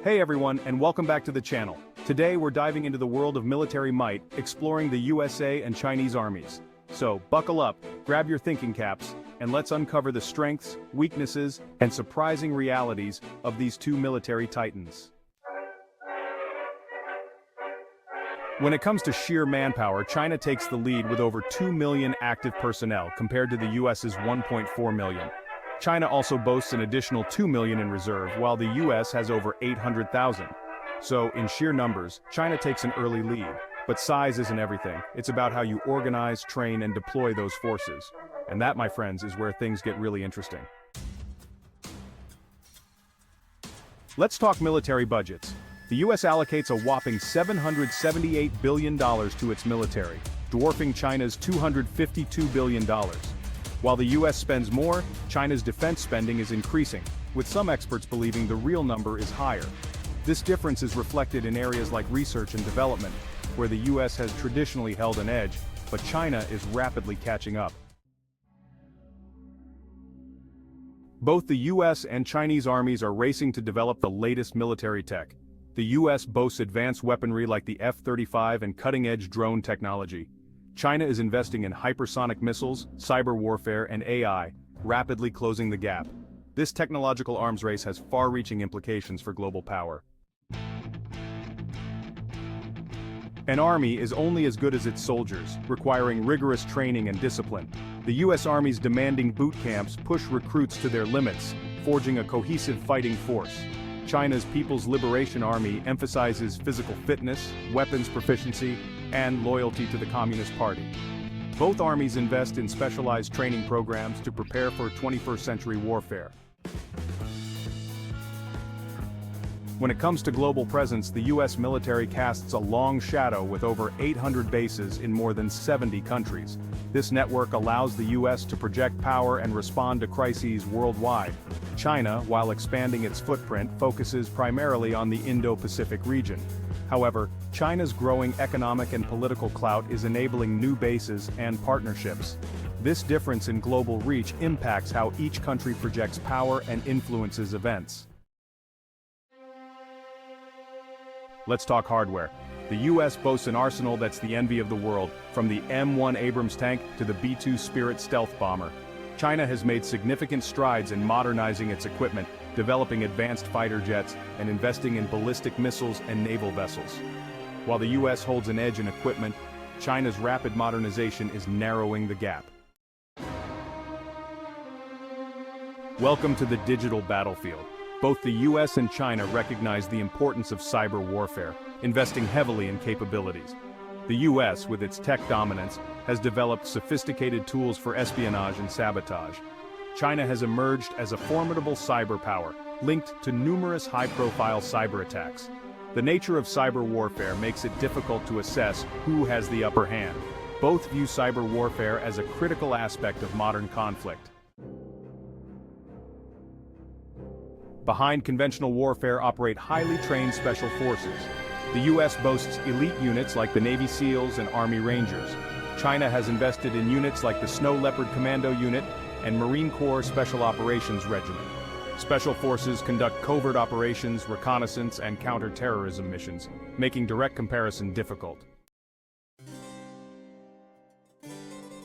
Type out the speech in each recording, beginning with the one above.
Hey everyone, and welcome back to the channel. Today we're diving into the world of military might, exploring the USA and Chinese armies. So, buckle up, grab your thinking caps, and let's uncover the strengths, weaknesses, and surprising realities of these two military titans. When it comes to sheer manpower, China takes the lead with over 2 million active personnel compared to the US's 1.4 million. China also boasts an additional 2 million in reserve, while the US has over 800,000. So, in sheer numbers, China takes an early lead. But size isn't everything. It's about how you organize, train, and deploy those forces. And that, my friends, is where things get really interesting. Let's talk military budgets. The US allocates a whopping $778 billion to its military, dwarfing China's $252 billion. While the US spends more, China's defense spending is increasing, with some experts believing the real number is higher. This difference is reflected in areas like research and development, where the US has traditionally held an edge, but China is rapidly catching up. Both the US and Chinese armies are racing to develop the latest military tech. The US boasts advanced weaponry like the F-35 and cutting-edge drone technology. China is investing in hypersonic missiles, cyber warfare, and AI, rapidly closing the gap. This technological arms race has far-reaching implications for global power. An army is only as good as its soldiers, requiring rigorous training and discipline. The US Army's demanding boot camps push recruits to their limits, forging a cohesive fighting force. China's People's Liberation Army emphasizes physical fitness, weapons proficiency, and loyalty to the Communist Party. Both armies invest in specialized training programs to prepare for 21st century warfare. When it comes to global presence, the US military casts a long shadow with over 800 bases in more than 70 countries. This network allows the US to project power and respond to crises worldwide. China, while expanding its footprint, focuses primarily on the Indo-Pacific region. However, China's growing economic and political clout is enabling new bases and partnerships. This difference in global reach impacts how each country projects power and influences events. Let's talk hardware. The US boasts an arsenal that's the envy of the world, from the M1 Abrams tank to the B-2 Spirit stealth bomber. China has made significant strides in modernizing its equipment, developing advanced fighter jets, and investing in ballistic missiles and naval vessels. While the US holds an edge in equipment, China's rapid modernization is narrowing the gap. Welcome to the digital battlefield. Both the US and China recognize the importance of cyber warfare, investing heavily in capabilities. The US, with its tech dominance, has developed sophisticated tools for espionage and sabotage. China has emerged as a formidable cyber power, linked to numerous high-profile cyber attacks. The nature of cyber warfare makes it difficult to assess who has the upper hand. Both view cyber warfare as a critical aspect of modern conflict. Behind conventional warfare operate highly trained special forces. The US boasts elite units like the Navy SEALs and Army Rangers. China has invested in units like the Snow Leopard Commando Unit and Marine Corps Special Operations Regiment. Special forces conduct covert operations, reconnaissance, and counter-terrorism missions, making direct comparison difficult.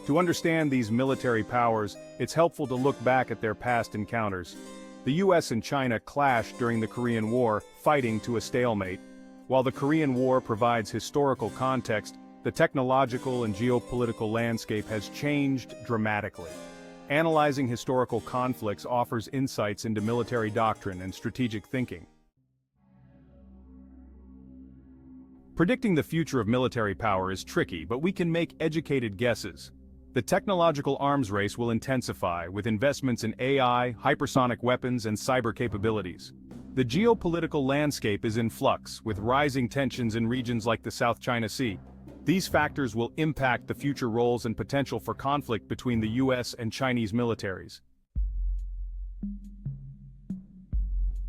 To understand these military powers, it's helpful to look back at their past encounters. The US and China clashed during the Korean War, fighting to a stalemate. While the Korean War provides historical context, the technological and geopolitical landscape has changed dramatically. Analyzing historical conflicts offers insights into military doctrine and strategic thinking. Predicting the future of military power is tricky, but we can make educated guesses. The technological arms race will intensify, with investments in AI, hypersonic weapons, and cyber capabilities. The geopolitical landscape is in flux, with rising tensions in regions like the South China Sea. These factors will impact the future roles and potential for conflict between the US and Chinese militaries.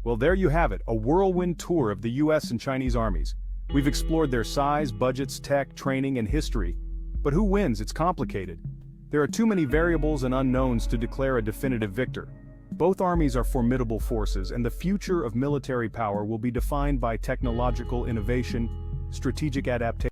Well, there you have it, a whirlwind tour of the US and Chinese armies. We've explored their size, budgets, tech, training, and history. But who wins? It's complicated. There are too many variables and unknowns to declare a definitive victor. Both armies are formidable forces, and the future of military power will be defined by technological innovation, strategic adaptation,